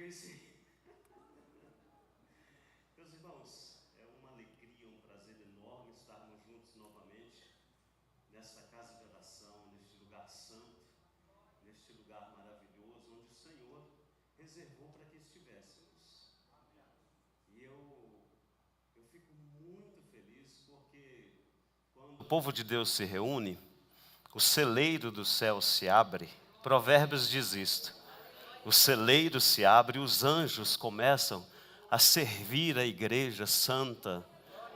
Esse... Meus irmãos, é uma alegria, um prazer enorme estarmos juntos novamente nesta casa de oração, neste lugar santo, neste lugar maravilhoso, onde o Senhor reservou para que estivéssemos. E eu fico muito feliz porque quando o povo de Deus se reúne, o celeiro do céu se abre. Provérbios diz isto: o celeiro se abre e os anjos começam a servir a igreja santa,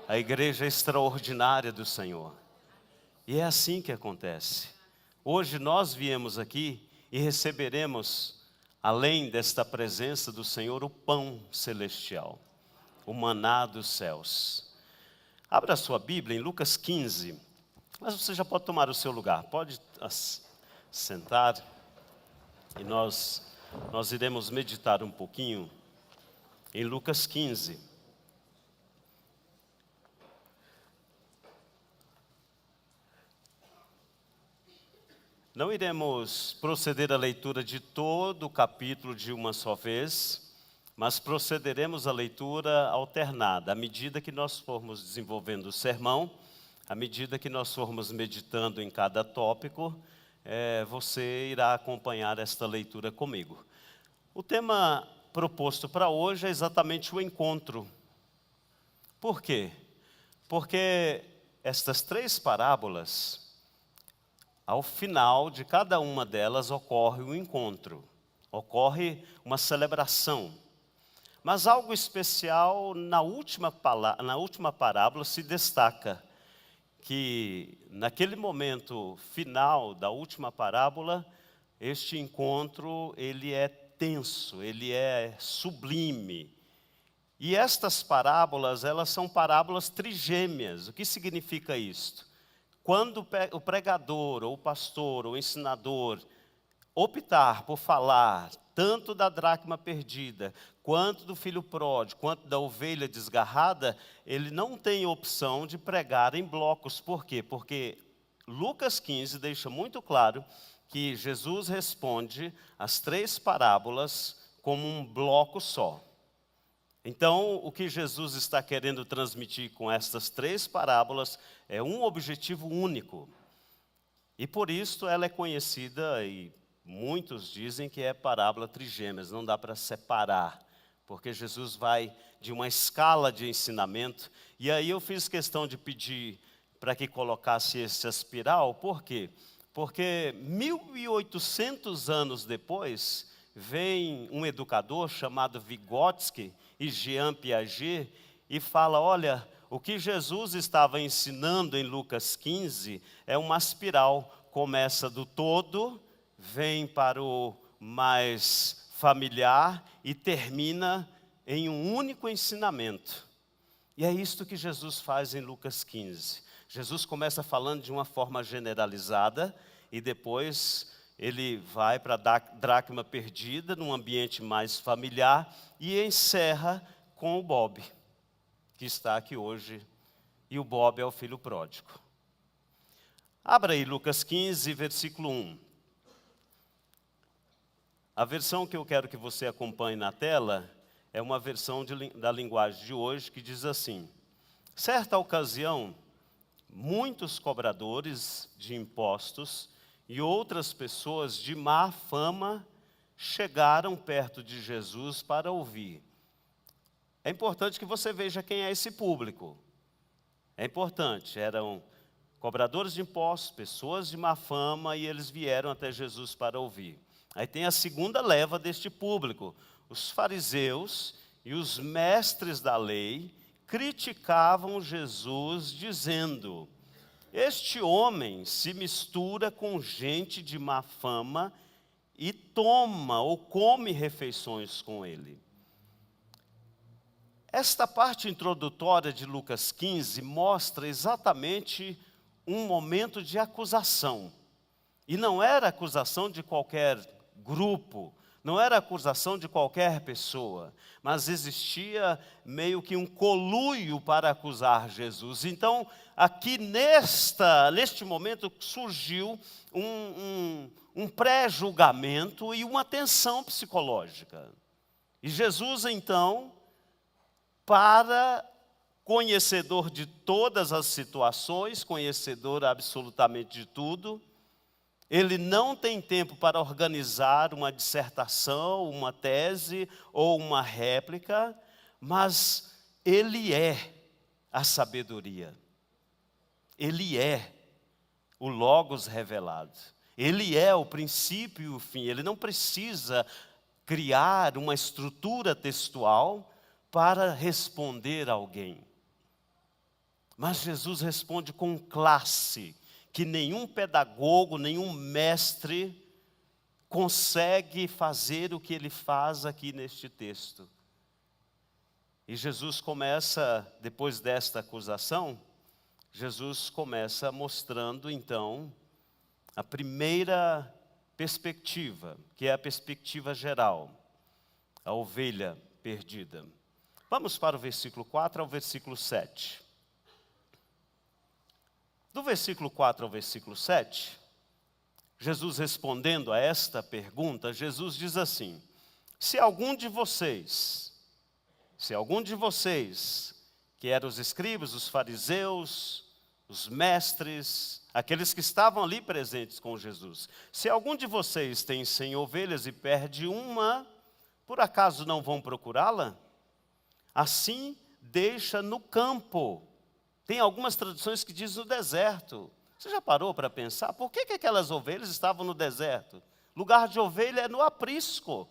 a igreja extraordinária do Senhor. E é assim que acontece. Hoje nós viemos aqui e receberemos, além desta presença do Senhor, o pão celestial, o maná dos céus. Abra a sua Bíblia em Lucas 15, mas você já pode tomar o seu lugar, pode sentar e nós iremos meditar um pouquinho em Lucas 15. Não iremos proceder à leitura de todo o capítulo de uma só vez, mas procederemos à leitura alternada. À medida que nós formos desenvolvendo o sermão, à medida que nós formos meditando em cada tópico, você irá acompanhar esta leitura comigo. O tema proposto para hoje é exatamente o encontro. Por quê? Porque estas três parábolas, ao final de cada uma delas ocorre um encontro, ocorre uma celebração. Mas algo especial na última parábola se destaca, que naquele momento final da última parábola, este encontro ele é tenso, ele é sublime. E estas parábolas, elas são parábolas trigêmeas. O que significa isto? Quando o pregador, ou o pastor, ou o ensinador optar por falar tanto da dracma perdida, quanto do filho pródigo, quanto da ovelha desgarrada, ele não tem opção de pregar em blocos. Por quê? Porque Lucas 15 deixa muito claro que Jesus responde as três parábolas como um bloco só. Então, o que Jesus está querendo transmitir com estas três parábolas é um objetivo único. E por isso ela é conhecida, e muitos dizem que é parábola trigêmeas, não dá para separar, porque Jesus vai de uma escala de ensinamento. E aí eu fiz questão de pedir para que colocasse esse espiral. Por quê? Porque 1800 anos depois, vem um educador chamado Vygotsky e Jean Piaget e fala: olha, o que Jesus estava ensinando em Lucas 15 é uma espiral, começa do todo, vem para o mais familiar e termina em um único ensinamento. E é isto que Jesus faz em Lucas 15. Jesus começa falando de uma forma generalizada e depois ele vai para a dracma perdida, num ambiente mais familiar, e encerra com o Bob, que está aqui hoje, e o Bob é o filho pródigo. Abra aí Lucas 15, versículo 1. A versão que eu quero que você acompanhe na tela é uma versão da linguagem de hoje que diz assim: certa ocasião, muitos cobradores de impostos e outras pessoas de má fama chegaram perto de Jesus para ouvir. É importante que você veja quem é esse público. É importante, eram cobradores de impostos, pessoas de má fama, e eles vieram até Jesus para ouvir. Aí tem a segunda leva deste público. Os fariseus e os mestres da lei criticavam Jesus, dizendo: este homem se mistura com gente de má fama e toma ou come refeições com ele. Esta parte introdutória de Lucas 15 mostra exatamente um momento de acusação. E não era acusação de qualquer grupo, não era acusação de qualquer pessoa, mas existia meio que um conluio para acusar Jesus. Então, aqui neste momento surgiu um pré-julgamento e uma tensão psicológica. E Jesus, então, para conhecedor de todas as situações, conhecedor absolutamente de tudo, ele não tem tempo para organizar uma dissertação, uma tese ou uma réplica, mas ele é a sabedoria. Ele é o Logos revelado. Ele é o princípio e o fim. Ele não precisa criar uma estrutura textual para responder a alguém. Mas Jesus responde com classe, que nenhum pedagogo, nenhum mestre consegue fazer o que ele faz aqui neste texto. E Jesus começa, depois desta acusação, Jesus começa mostrando então a primeira perspectiva, que é a perspectiva geral, a ovelha perdida. Vamos para o versículo 4 ao versículo 7. Do versículo 4 ao versículo 7, Jesus respondendo a esta pergunta, Jesus diz assim: se algum de vocês, que eram os escribas, os fariseus, os mestres, aqueles que estavam ali presentes com Jesus, se algum de vocês tem 100 ovelhas e perde uma, por acaso não vão procurá-la? Assim deixa no campo. Tem algumas traduções que dizem no deserto. Você já parou para pensar? Por que aquelas ovelhas estavam no deserto? Lugar de ovelha é no aprisco.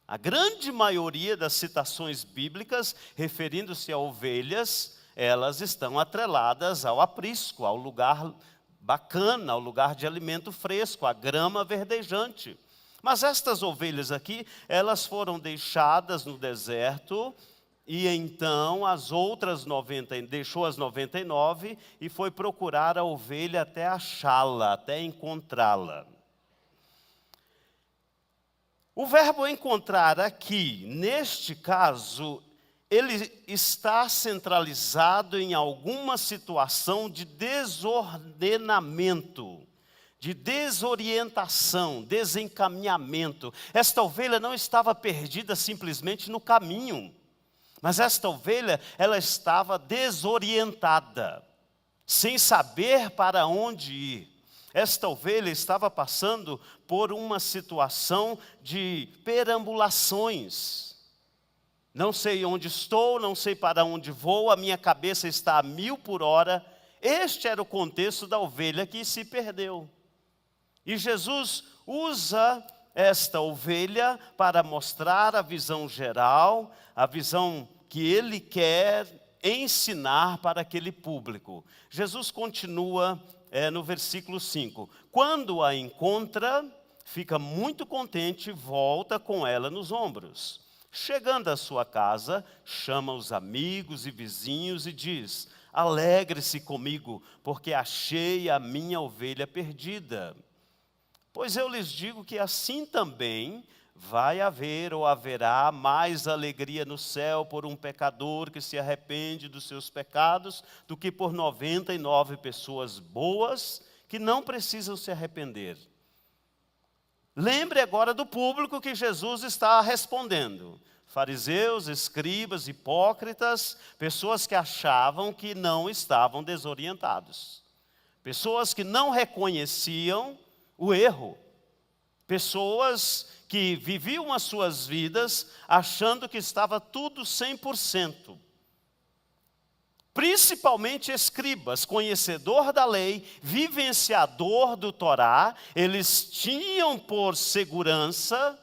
A grande maioria das citações bíblicas, referindo-se a ovelhas, elas estão atreladas ao aprisco, ao lugar bacana, ao lugar de alimento fresco, à grama verdejante. Mas estas ovelhas aqui, elas foram deixadas no deserto, e então as outras 90, deixou as 99 e foi procurar a ovelha até achá-la, até encontrá-la. O verbo encontrar aqui, neste caso, ele está centralizado em alguma situação de desordenamento, de desorientação, desencaminhamento. Esta ovelha não estava perdida simplesmente no caminho, mas esta ovelha, ela estava desorientada, sem saber para onde ir. Esta ovelha estava passando por uma situação de perambulações. Não sei onde estou, não sei para onde vou, a minha cabeça está a 1000 por hora. Este era o contexto da ovelha que se perdeu. E Jesus usa esta ovelha para mostrar a visão geral, a visão que ele quer ensinar para aquele público. Jesus continua no versículo 5. Quando a encontra, fica muito contente e volta com ela nos ombros. Chegando à sua casa, chama os amigos e vizinhos e diz: alegre-se comigo, porque achei a minha ovelha perdida. Pois eu lhes digo que assim também vai haver ou haverá mais alegria no céu por um pecador que se arrepende dos seus pecados do que por 99 pessoas boas que não precisam se arrepender. Lembre agora do público que Jesus está respondendo. Fariseus, escribas, hipócritas, pessoas que achavam que não estavam desorientados. Pessoas que não reconheciam o erro. Pessoas que viviam as suas vidas achando que estava tudo 100%. Principalmente escribas, conhecedor da lei, vivenciador do Torá, eles tinham por segurança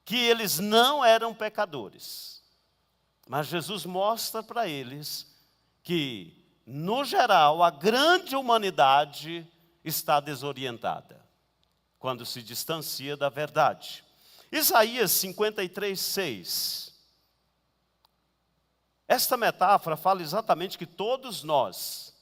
que eles não eram pecadores. Mas Jesus mostra para eles que, no geral, a grande humanidade está desorientada quando se distancia da verdade. Isaías 53:6. Esta metáfora fala exatamente que todos nós,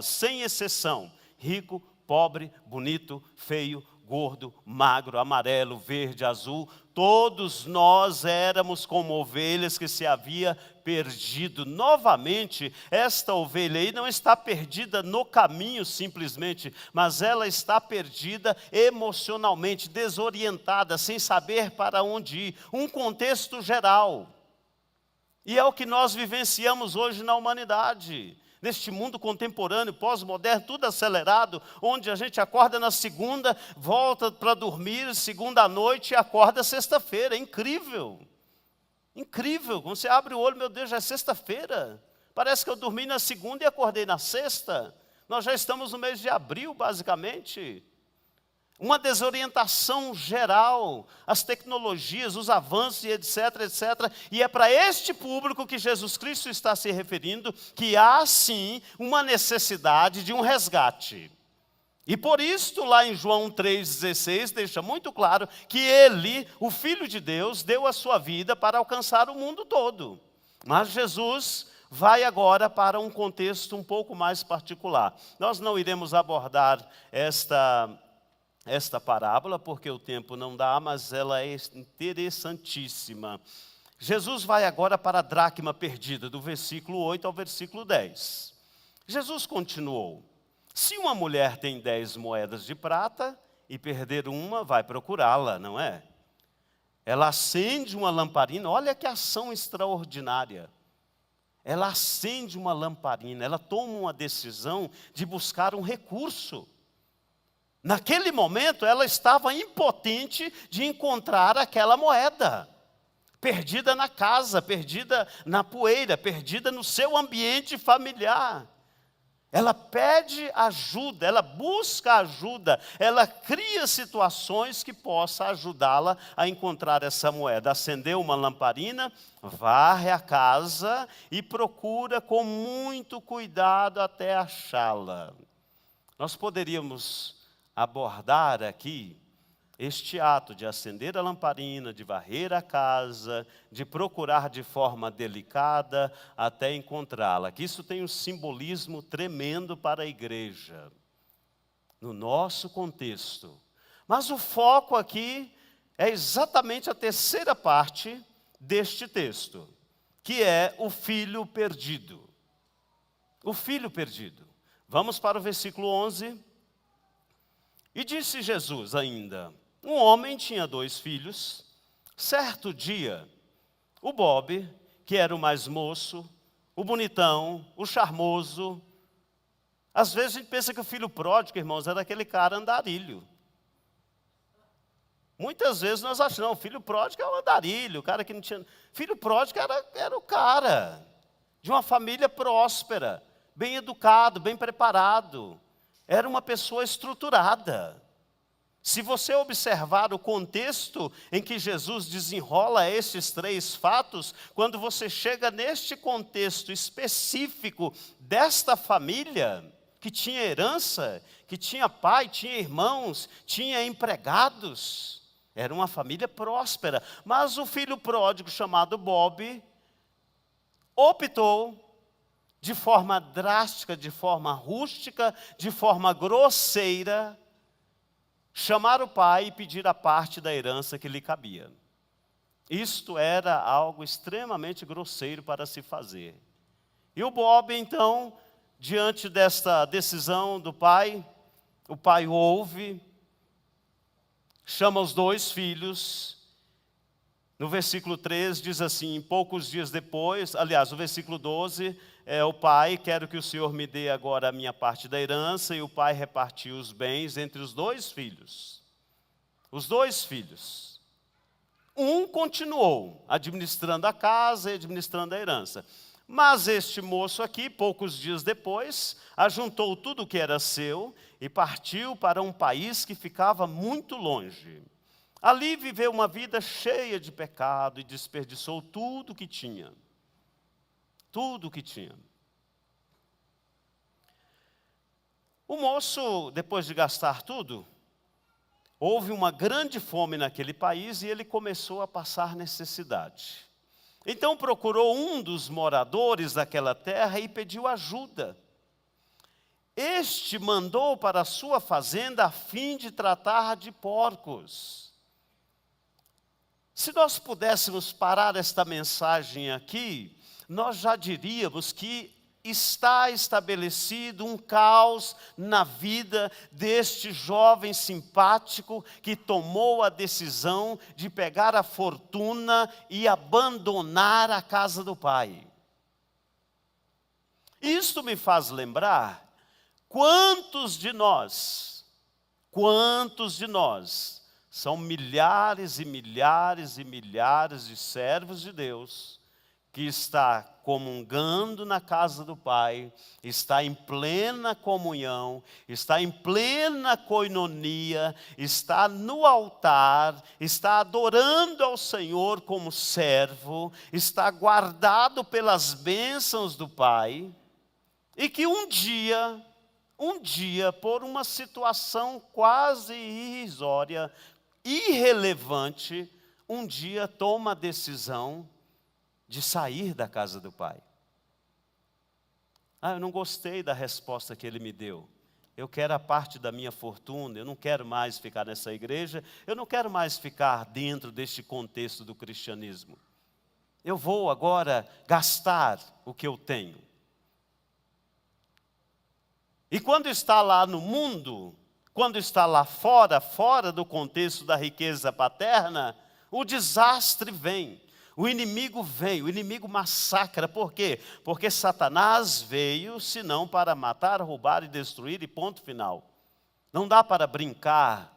sem exceção, rico, pobre, bonito, feio, gordo, magro, amarelo, verde, azul, todos nós éramos como ovelhas que se havia perdido. Novamente, esta ovelha aí não está perdida no caminho simplesmente, mas ela está perdida emocionalmente, desorientada, sem saber para onde ir. Um contexto geral. E é o que nós vivenciamos hoje na humanidade. Neste mundo contemporâneo, pós-moderno, tudo acelerado, onde a gente acorda na segunda, volta para dormir segunda à noite e acorda sexta-feira. É incrível. Incrível. Quando você abre o olho, meu Deus, já é sexta-feira. Parece que eu dormi na segunda e acordei na sexta. Nós já estamos no mês de abril, basicamente. Uma desorientação geral, as tecnologias, os avanços e etc, etc. E é para este público que Jesus Cristo está se referindo, que há sim uma necessidade de um resgate. E por isso, lá em João 3,16, deixa muito claro que ele, o Filho de Deus, deu a sua vida para alcançar o mundo todo. Mas Jesus vai agora para um contexto um pouco mais particular. Nós não iremos abordar esta parábola, porque o tempo não dá, mas ela é interessantíssima. Jesus vai agora para a dracma perdida, do versículo 8 ao versículo 10. Jesus continuou: se uma mulher tem 10 moedas de prata e perder uma, vai procurá-la, não é? Ela acende uma lamparina, olha que ação extraordinária. Ela acende uma lamparina, ela toma uma decisão de buscar um recurso. Naquele momento, ela estava impotente de encontrar aquela moeda, perdida na casa, perdida na poeira, perdida no seu ambiente familiar. Ela pede ajuda, ela busca ajuda, ela cria situações que possa ajudá-la a encontrar essa moeda. Acendeu uma lamparina, varre a casa e procura com muito cuidado até achá-la. Nós poderíamos abordar aqui este ato de acender a lamparina, de varrer a casa, de procurar de forma delicada até encontrá-la. Que isso tem um simbolismo tremendo para a igreja, no nosso contexto. Mas o foco aqui é exatamente a terceira parte deste texto, que é o filho perdido. O filho perdido. Vamos para o versículo 11. E disse Jesus ainda: um homem tinha 2 filhos. Certo dia, o Bob, que era o mais moço, o bonitão, o charmoso. Às vezes a gente pensa que o filho pródigo, irmãos, era aquele cara andarilho. Muitas vezes nós achamos, não, o filho pródigo é o andarilho, o cara que não tinha... Filho pródigo era o cara de uma família próspera, bem educado, bem preparado. Era uma pessoa estruturada. Se você observar o contexto em que Jesus desenrola esses 3 fatos, quando você chega neste contexto específico desta família, que tinha herança, que tinha pai, tinha irmãos, tinha empregados, era uma família próspera. Mas o filho pródigo chamado Bob optou de forma drástica, de forma rústica, de forma grosseira, chamar o pai e pedir a parte da herança que lhe cabia. Isto era algo extremamente grosseiro para se fazer. E o Bob, então, diante desta decisão do pai, o pai ouve, chama os 2 filhos. No versículo 3 diz assim: poucos dias depois, aliás, o versículo 12, o pai: quero que o Senhor me dê agora a minha parte da herança. E o pai repartiu os bens entre os 2 filhos. Os 2 filhos. Um continuou administrando a casa e administrando a herança. Mas este moço aqui, poucos dias depois, ajuntou tudo o que era seu e partiu para um país que ficava muito longe. Ali viveu uma vida cheia de pecado e desperdiçou tudo o que tinha. Tudo o que tinha. O moço, depois de gastar tudo, houve uma grande fome naquele país e ele começou a passar necessidade. Então procurou um dos moradores daquela terra e pediu ajuda. este mandou para a sua fazenda a fim de tratar de porcos. Se nós pudéssemos parar esta mensagem aqui, nós já diríamos que está estabelecido um caos na vida deste jovem simpático que tomou a decisão de pegar a fortuna e abandonar a casa do pai. Isto me faz lembrar quantos de nós são milhares e milhares e milhares de servos de Deus que está comungando na casa do Pai, está em plena comunhão, está em plena coinonia, está no altar, está adorando ao Senhor como servo, está guardado pelas bênçãos do Pai, e que um dia, por uma situação quase irrisória, irrelevante, um dia toma a decisão de sair da casa do pai. Eu não gostei da resposta que ele me deu. Eu quero a parte da minha fortuna, eu não quero mais ficar nessa igreja, eu não quero mais ficar dentro deste contexto do cristianismo. Eu vou agora gastar o que eu tenho. E quando está lá no mundo, quando está lá fora do contexto da riqueza paterna, o desastre vem. O inimigo vem, o inimigo massacra. Por quê? Porque Satanás veio, senão para matar, roubar e destruir, e ponto final. Não dá para brincar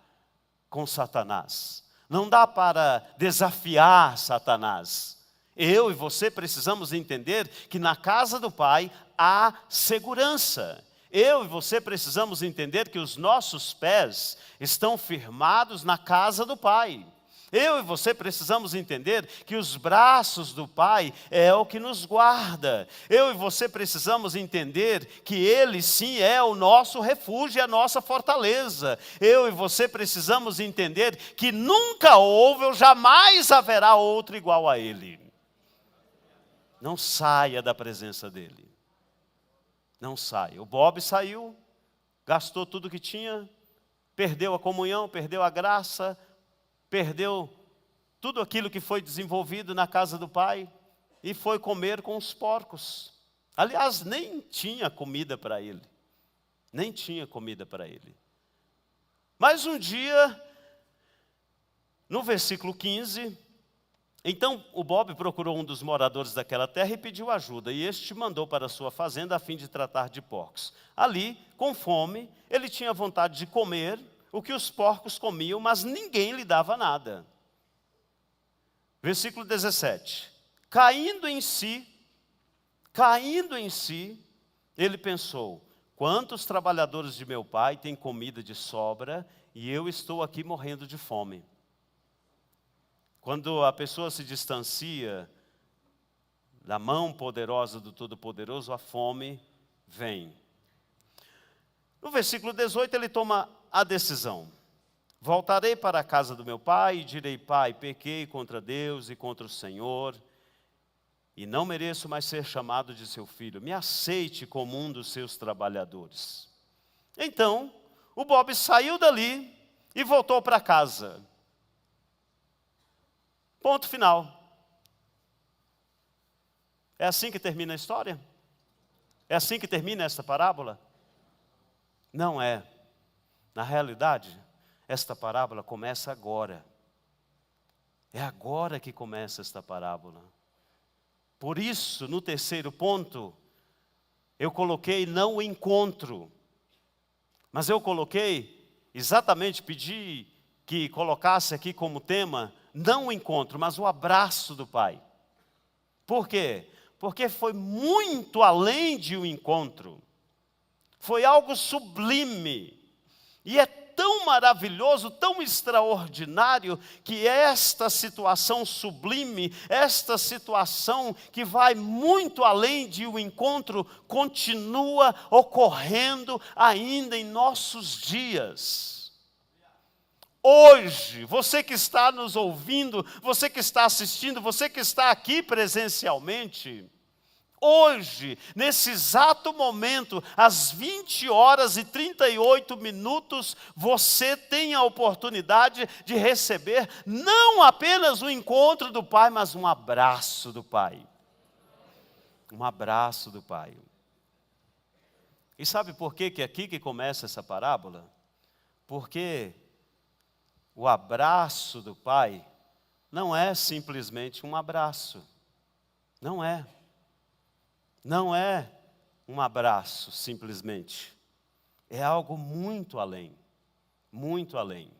com Satanás. Não dá para desafiar Satanás. Eu e você precisamos entender que na casa do Pai há segurança. Eu e você precisamos entender que os nossos pés estão firmados na casa do Pai. Eu e você precisamos entender que os braços do Pai é o que nos guarda. Eu e você precisamos entender que Ele sim é o nosso refúgio e a nossa fortaleza. Eu e você precisamos entender que nunca houve ou jamais haverá outro igual a Ele. Não saia da presença dEle. Não saia. O Bob saiu, gastou tudo que tinha, perdeu a comunhão, perdeu a graça, perdeu tudo aquilo que foi desenvolvido na casa do pai e foi comer com os porcos. Aliás, nem tinha comida para ele. Nem tinha comida para ele. Mas um dia, no versículo 15, então o Bob procurou um dos moradores daquela terra e pediu ajuda. E este mandou para a sua fazenda a fim de tratar de porcos. Ali, com fome, ele tinha vontade de comer o que os porcos comiam, mas ninguém lhe dava nada. Versículo 17. Caindo em si, ele pensou: quantos trabalhadores de meu pai têm comida de sobra e eu estou aqui morrendo de fome. Quando a pessoa se distancia da mão poderosa do Todo-Poderoso, a fome vem. No versículo 18 ele toma a decisão: voltarei para a casa do meu pai e direi: pai, pequei contra Deus e contra o Senhor, e não mereço mais ser chamado de seu filho. Me aceite como um dos seus trabalhadores. Então, o Bob saiu dali e voltou para casa. Ponto final. É assim que termina a história? É assim que termina esta parábola? Não é. Na realidade, esta parábola começa agora. É agora que começa esta parábola. Por isso, no terceiro ponto, eu coloquei não o encontro, mas eu coloquei, exatamente pedi que colocasse aqui como tema, não o encontro, mas o abraço do Pai. Por quê? Porque foi muito além de um encontro. Foi algo sublime. E é tão maravilhoso, tão extraordinário, que esta situação sublime, esta situação que vai muito além de um encontro, continua ocorrendo ainda em nossos dias. Hoje, você que está nos ouvindo, você que está assistindo, você que está aqui presencialmente, hoje, nesse exato momento, às 20h38, você tem a oportunidade de receber não apenas o encontro do Pai, mas um abraço do Pai. Um abraço do Pai. E sabe por que é aqui que começa essa parábola? Porque o abraço do Pai não é simplesmente um abraço. Não é. Não é um abraço, simplesmente. É algo muito além. Muito além.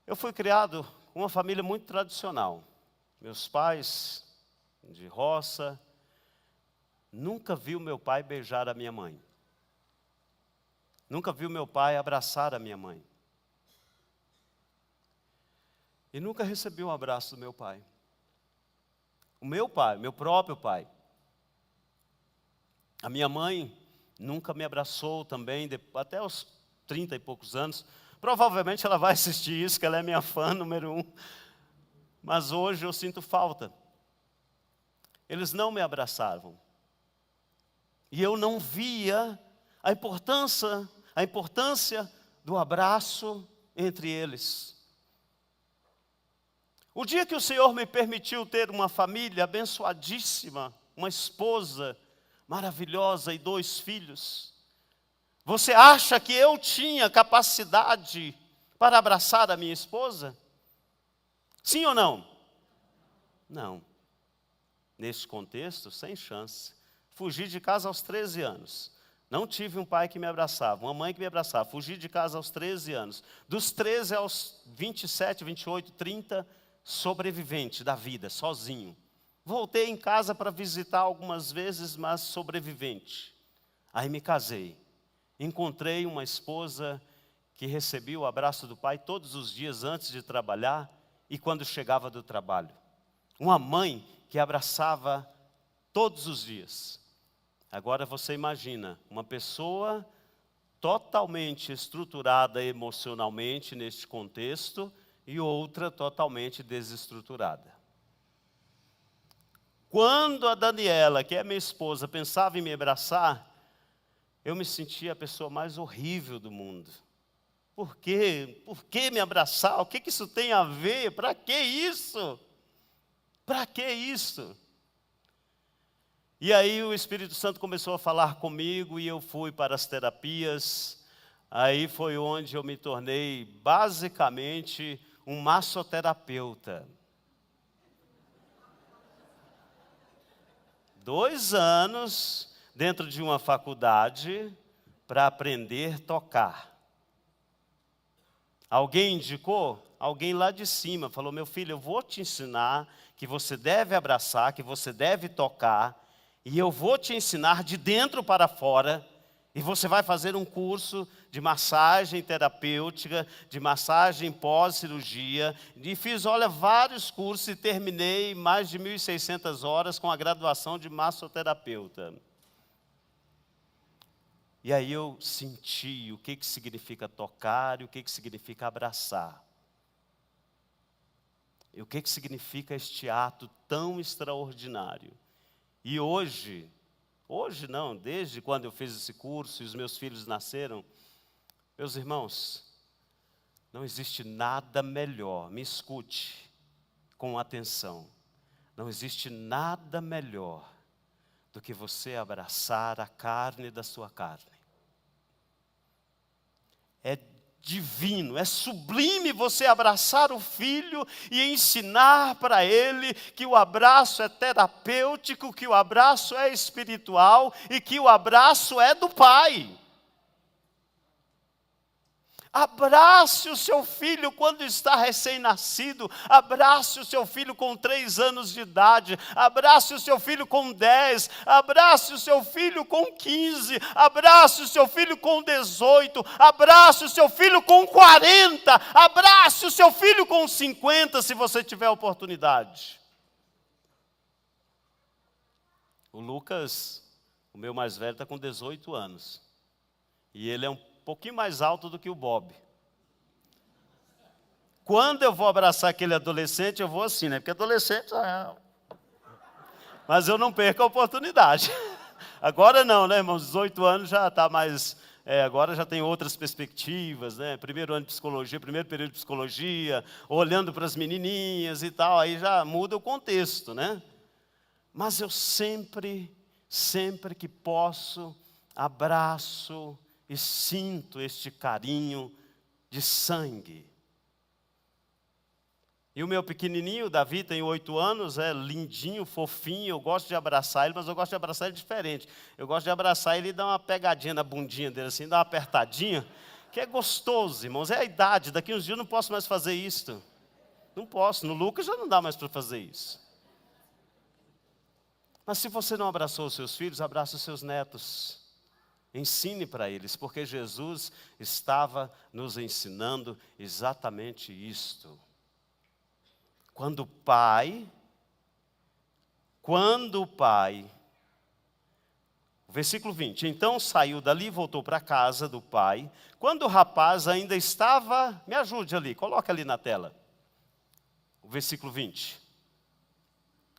Eu fui criado com uma família muito tradicional. Meus pais, de roça, nunca vi o meu pai beijar a minha mãe. Nunca vi o meu pai abraçar a minha mãe. E nunca recebi um abraço do meu pai. O meu pai, meu próprio pai. A minha mãe nunca me abraçou também, até os 30 e poucos anos. Provavelmente ela vai assistir isso, que ela é minha fã número 1. Mas hoje eu sinto falta. Eles não me abraçavam. E eu não via a importância do abraço entre eles. O dia que o Senhor me permitiu ter uma família abençoadíssima, uma esposa maravilhosa e 2 filhos, você acha que eu tinha capacidade para abraçar a minha esposa? Sim ou não? Não. Neste contexto, sem chance. Fugi de casa aos 13 anos. Não tive um pai que me abraçava, uma mãe que me abraçava. Fugi de casa aos 13 anos. Dos 13 aos 27, 28, 30, sobrevivente da vida, sozinho. Voltei em casa para visitar algumas vezes, mas sobrevivente. Aí me casei. Encontrei uma esposa que recebia o abraço do pai todos os dias antes de trabalhar e quando chegava do trabalho. Uma mãe que abraçava todos os dias. Agora você imagina, uma pessoa totalmente estruturada emocionalmente neste contexto e outra totalmente desestruturada. Quando a Daniela, que é minha esposa, pensava em me abraçar, eu me sentia a pessoa mais horrível do mundo. Por quê? Por que me abraçar? O que isso tem a ver? Para que isso? Para que isso? E aí o Espírito Santo começou a falar comigo e eu fui para as terapias. Aí foi onde eu me tornei basicamente um massoterapeuta. 2 anos dentro de uma faculdade para aprender a tocar. Alguém indicou? Alguém lá de cima falou: meu filho, eu vou te ensinar que você deve abraçar, que você deve tocar, e eu vou te ensinar de dentro para fora, e você vai fazer um curso de massagem terapêutica, de massagem pós-cirurgia, e fiz, vários cursos e terminei mais de 1.600 horas com a graduação de massoterapeuta. E aí eu senti o que significa tocar e o que significa abraçar. E o que significa este ato tão extraordinário. E hoje não, desde quando eu fiz esse curso e os meus filhos nasceram, meus irmãos, não existe nada melhor, me escute com atenção, não existe nada melhor do que você abraçar a carne da sua carne. É divino, é sublime você abraçar o filho e ensinar para ele que o abraço é terapêutico, que o abraço é espiritual e que o abraço é do Pai. Abrace o seu filho quando está recém-nascido, abrace o seu filho com 3 anos de idade, abrace o seu filho com 10, abrace o seu filho com 15, abrace o seu filho com 18, abrace o seu filho com 40, abrace o seu filho com 50, se você tiver oportunidade. O Lucas, o meu mais velho, está com 18 anos, e ele é um pouquinho mais alto do que o Bob. Quando eu vou abraçar aquele adolescente, eu vou assim, né? Porque adolescente Mas eu não perco a oportunidade. Agora não, né, irmãos? 18 anos já está mais... agora já tem outras perspectivas, né? Primeiro ano de psicologia, primeiro período de psicologia, olhando para as menininhas e tal, aí já muda o contexto, né? Mas eu sempre que posso, abraço e sinto este carinho de sangue. E o meu pequenininho, Davi, tem 8 anos, é lindinho, fofinho, eu gosto de abraçar ele, mas eu gosto de abraçar ele diferente. Eu gosto de abraçar ele e dar uma pegadinha na bundinha dele, assim, dar uma apertadinha, que é gostoso, irmãos, é a idade, daqui uns dias eu não posso mais fazer isso. Não posso, no Lucas já não dá mais para fazer isso. Mas se você não abraçou os seus filhos, abraça os seus netos. Ensine para eles, porque Jesus estava nos ensinando exatamente isto. Quando o pai, versículo 20, então saiu dali e voltou para a casa do pai, quando o rapaz ainda estava, me ajude ali, coloca ali na tela, o versículo 20,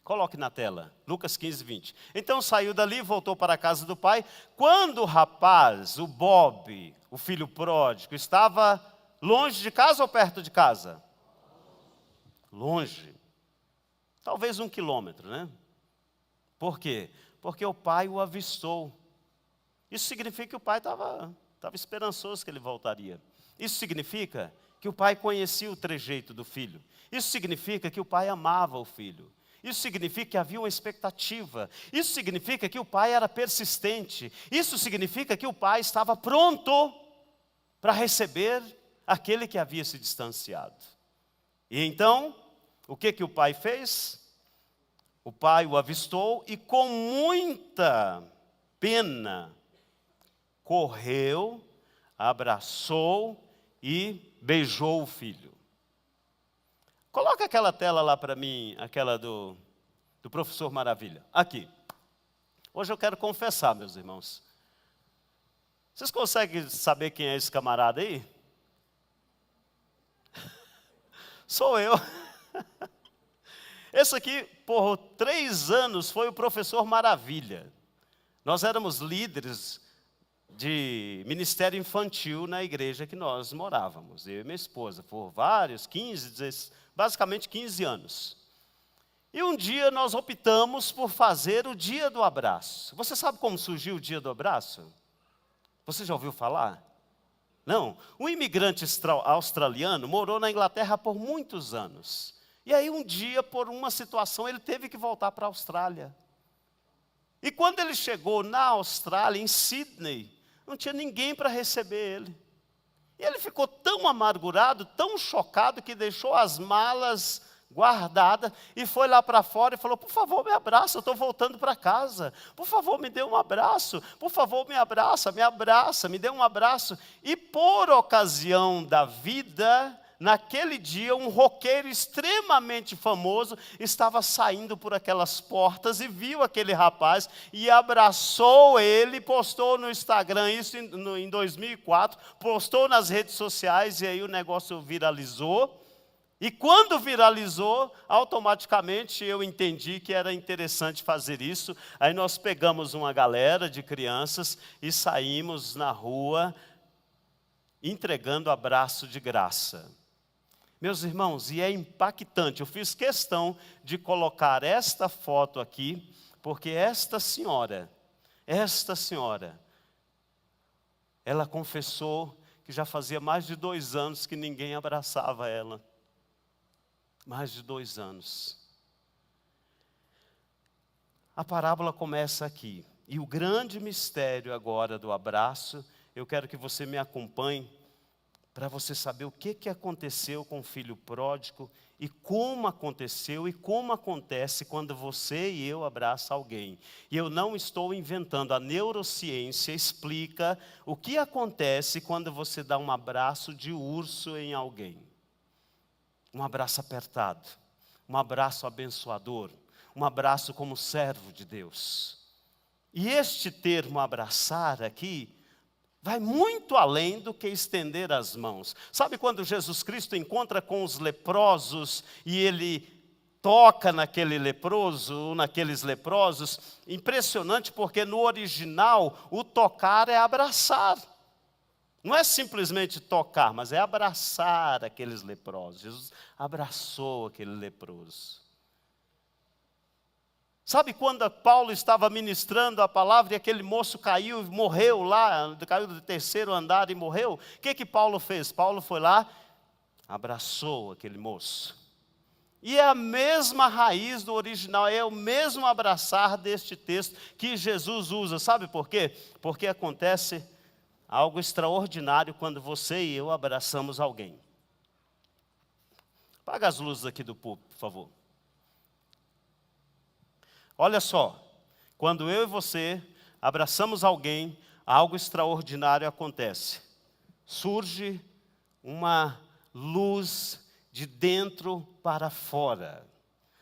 coloque na tela, Lucas 15, 20, então saiu dali e voltou para a casa do pai, quando o rapaz, o Bob, o filho pródigo, estava longe de casa ou perto de casa? Longe, talvez 1 quilômetro, né? Por quê? Porque o pai o avistou. Isso significa que o pai estava esperançoso que ele voltaria. Isso significa que o pai conhecia o trejeito do filho. Isso significa que o pai amava o filho. Isso significa que havia uma expectativa. Isso significa que o pai era persistente. Isso significa que o pai estava pronto para receber aquele que havia se distanciado. E então, o que o pai fez? O pai o avistou e com muita pena, correu, abraçou e beijou o filho. Coloca aquela tela lá para mim, aquela do professor Maravilha. Aqui. Hoje eu quero confessar, meus irmãos. Vocês conseguem saber quem é esse camarada aí? Sou eu. Esse aqui, por 3 anos, foi o professor Maravilha. Nós éramos líderes de ministério infantil na igreja que nós morávamos, eu e minha esposa, por vários, 15, basicamente 15 anos. E um dia nós optamos por fazer o dia do abraço. Você sabe como surgiu o dia do abraço? Você já ouviu falar? Não, um imigrante australiano morou na Inglaterra por muitos anos. E aí um dia, por uma situação, ele teve que voltar para a Austrália. E quando ele chegou na Austrália, em Sydney, não tinha ninguém para receber ele. E ele ficou tão amargurado, tão chocado, que deixou as malas guardadas e foi lá para fora e falou: por favor, me abraça, eu estou voltando para casa. Por favor, me dê um abraço. Por favor, me abraça, me dê um abraço. E por ocasião da vida, naquele dia, um roqueiro extremamente famoso estava saindo por aquelas portas e viu aquele rapaz e abraçou ele, postou no Instagram, isso em 2004, postou nas redes sociais e aí o negócio viralizou. E quando viralizou, automaticamente eu entendi que era interessante fazer isso. Aí nós pegamos uma galera de crianças e saímos na rua entregando abraço de graça. Meus irmãos, e é impactante, eu fiz questão de colocar esta foto aqui, porque esta senhora, ela confessou que já fazia mais de 2 anos que ninguém abraçava ela. Mais de 2 anos. A parábola começa aqui, e o grande mistério agora do abraço, eu quero que você me acompanhe, para você saber o que aconteceu com o filho pródigo e como aconteceu e como acontece quando você e eu abraçam alguém. E eu não estou inventando, a neurociência explica o que acontece quando você dá um abraço de urso em alguém. Um abraço apertado, um abraço abençoador, um abraço como servo de Deus. E este termo abraçar aqui vai muito além do que estender as mãos. Sabe quando Jesus Cristo encontra com os leprosos e ele toca naquele leproso, naqueles leprosos, impressionante porque no original o tocar é abraçar. Não é simplesmente tocar, mas é abraçar aqueles leprosos. Jesus abraçou aquele leproso. Sabe quando Paulo estava ministrando a palavra e aquele moço caiu e morreu lá, caiu do terceiro andar e morreu? O que Paulo fez? Paulo foi lá, abraçou aquele moço. E é a mesma raiz do original, é o mesmo abraçar deste texto que Jesus usa. Sabe por quê? Porque acontece algo extraordinário quando você e eu abraçamos alguém. Apaga as luzes aqui do púlpito, por favor. Olha só, quando eu e você abraçamos alguém, algo extraordinário acontece. Surge uma luz de dentro para fora.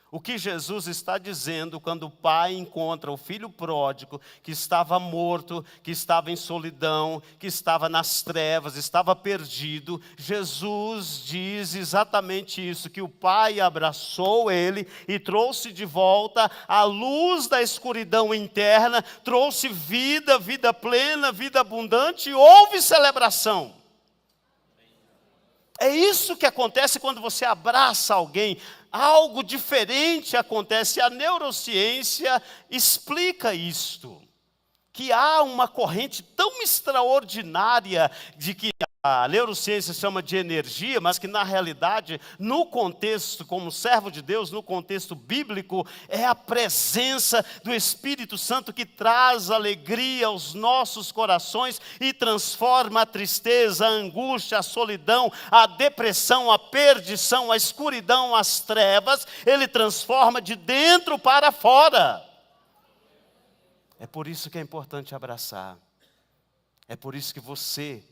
O que Jesus está dizendo quando o pai encontra o filho pródigo, que estava morto, que estava em solidão, que estava nas trevas, estava perdido, Jesus diz exatamente isso, que o pai abraçou ele e trouxe de volta a luz da escuridão interna, trouxe vida, vida plena, vida abundante, e houve celebração. É isso que acontece quando você abraça alguém. Algo diferente acontece. A neurociência explica isto. Que há uma corrente tão extraordinária de que a neurociência chama de energia, mas que na realidade, no contexto, como servo de Deus, no contexto bíblico, é a presença do Espírito Santo que traz alegria aos nossos corações e transforma a tristeza, a angústia, a solidão, a depressão, a perdição, a escuridão, as trevas, ele transforma de dentro para fora. É por isso que é importante abraçar. É por isso que você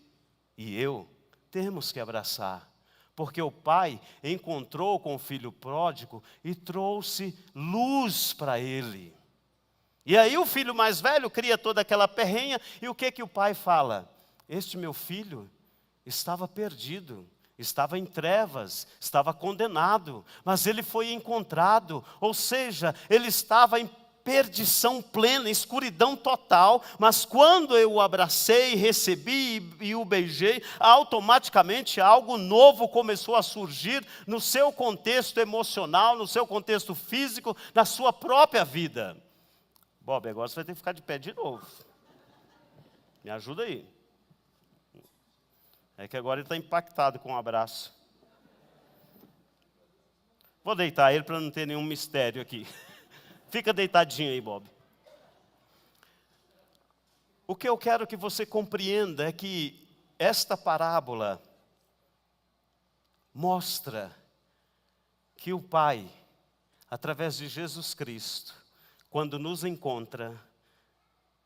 e eu temos que abraçar. Porque o pai encontrou com o filho pródigo e trouxe luz para ele. E aí o filho mais velho cria toda aquela perrenha. E o que o pai fala? Este meu filho estava perdido. Estava em trevas, estava condenado. Mas ele foi encontrado. Ou seja, ele estava em perdição plena, escuridão total, mas quando eu o abracei, recebi e o beijei, automaticamente algo novo começou a surgir no seu contexto emocional, no seu contexto físico, na sua própria vida. Bob, agora você vai ter que ficar de pé de novo. Me ajuda aí. É que agora ele está impactado com o abraço. Vou deitar ele para não ter nenhum mistério aqui. Fica deitadinho aí, Bob. O que eu quero que você compreenda é que esta parábola mostra que o Pai, através de Jesus Cristo, quando nos encontra,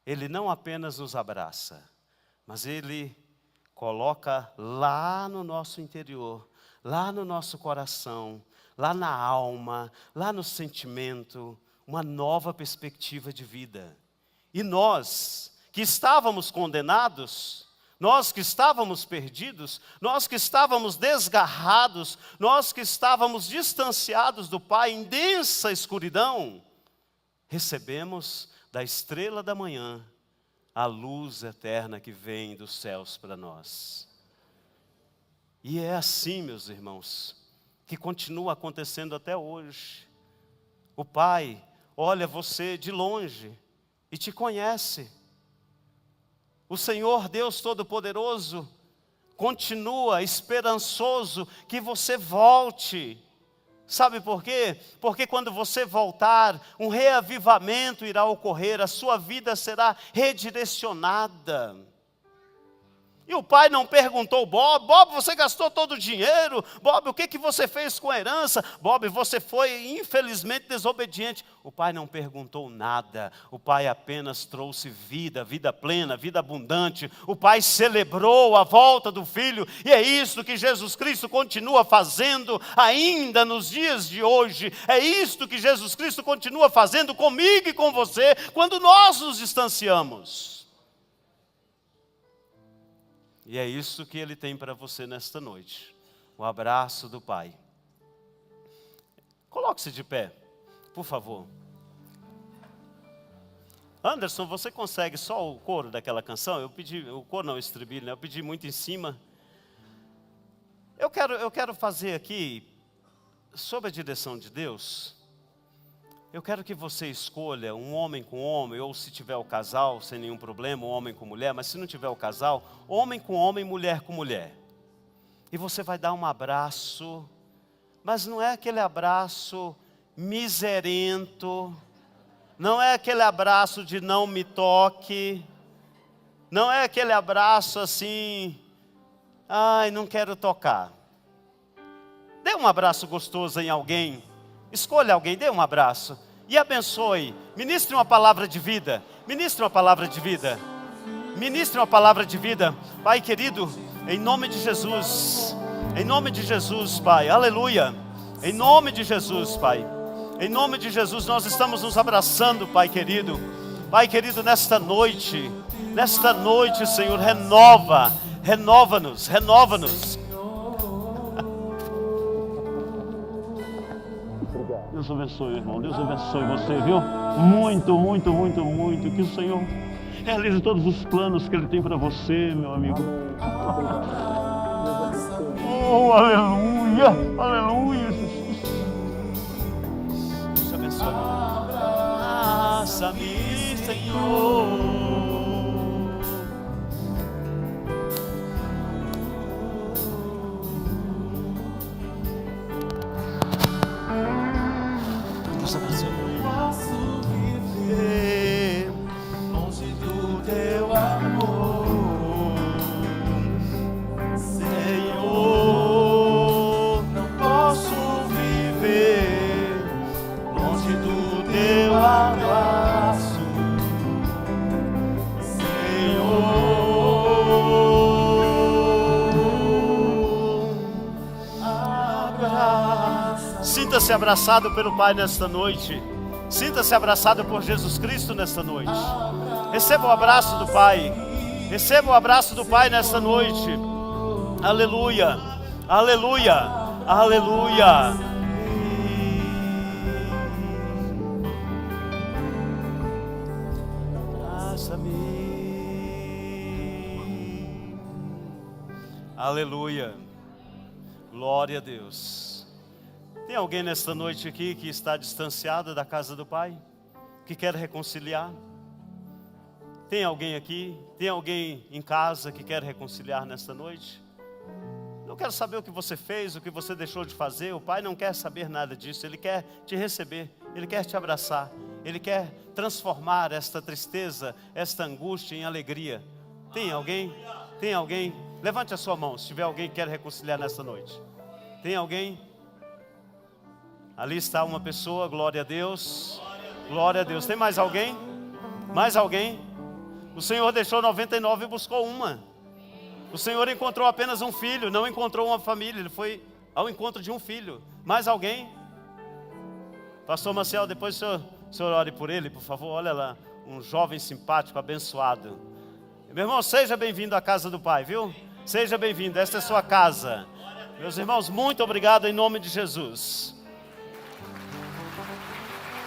Ele não apenas nos abraça, mas Ele coloca lá no nosso interior, lá no nosso coração, lá na alma, lá no sentimento, uma nova perspectiva de vida. E nós, que estávamos condenados, nós que estávamos perdidos, nós que estávamos desgarrados, nós que estávamos distanciados do Pai em densa escuridão, recebemos da estrela da manhã a luz eterna que vem dos céus para nós. E é assim, meus irmãos, que continua acontecendo até hoje. O Pai olha você de longe e te conhece. O Senhor Deus Todo-Poderoso continua esperançoso que você volte. Sabe por quê? Porque quando você voltar, um reavivamento irá ocorrer, a sua vida será redirecionada. E o pai não perguntou, Bob, você gastou todo o dinheiro? Bob, o que você fez com a herança? Bob, você foi infelizmente desobediente. O pai não perguntou nada. O pai apenas trouxe vida, vida plena, vida abundante. O pai celebrou a volta do filho. E é isso que Jesus Cristo continua fazendo ainda nos dias de hoje. É isso que Jesus Cristo continua fazendo comigo e com você quando nós nos distanciamos. E é isso que Ele tem para você nesta noite. O abraço do Pai. Coloque-se de pé, por favor. Anderson, você consegue só o coro daquela canção? Eu pedi, o coro não, o estribilho, né? Eu pedi muito em cima. Eu quero fazer aqui, sob a direção de Deus, eu quero que você escolha um homem com homem, ou se tiver o casal, sem nenhum problema, um homem com mulher, mas se não tiver o casal, homem com homem, mulher com mulher. E você vai dar um abraço, mas não é aquele abraço miserento, não é aquele abraço de não me toque, não é aquele abraço assim, ai, não quero tocar. Dê um abraço gostoso em alguém, escolha alguém, dê um abraço e abençoe, ministre uma palavra de vida, ministre uma palavra de vida, ministre uma palavra de vida. Pai querido, em nome de Jesus, Pai, aleluia, em nome de Jesus, Pai. Em nome de Jesus, nós estamos nos abraçando, Pai querido, nesta noite, Senhor, renova-nos. Deus abençoe, irmão, Deus abençoe você, viu? Muito, que o Senhor realize todos os planos que Ele tem para você, meu amigo. Oh, aleluia, Jesus. Abraça-me, Senhor. Posso viver longe do teu amor, Senhor. Não posso viver longe do teu abraço, Senhor. Sinta-se abraçado pelo Pai nesta noite. Sinta-se abraçado por Jesus Cristo nesta noite. Receba o abraço do Pai. Receba o abraço do Pai nesta noite. Aleluia, aleluia, aleluia. Aleluia. Glória a Deus. Tem alguém nesta noite aqui que está distanciado da casa do Pai? Que quer reconciliar? Tem alguém aqui? Tem alguém em casa que quer reconciliar nesta noite? Não quero saber o que você fez, o que você deixou de fazer. O Pai não quer saber nada disso. Ele quer te receber, Ele quer te abraçar, Ele quer transformar esta tristeza, esta angústia em alegria. Tem alguém? Tem alguém? Levante a sua mão se tiver alguém que quer reconciliar nesta noite. Tem alguém? Ali está uma pessoa, glória a Deus. Glória a Deus. Tem mais alguém? Mais alguém? O Senhor deixou 99 e buscou uma. O Senhor encontrou apenas um filho, não encontrou uma família. Ele foi ao encontro de um filho. Mais alguém? Pastor Maciel, depois o senhor ore por ele, por favor. Olha lá, um jovem simpático, abençoado. Meu irmão, seja bem-vindo à casa do Pai, viu? Seja bem-vindo, esta é a sua casa. Meus irmãos, muito obrigado em nome de Jesus.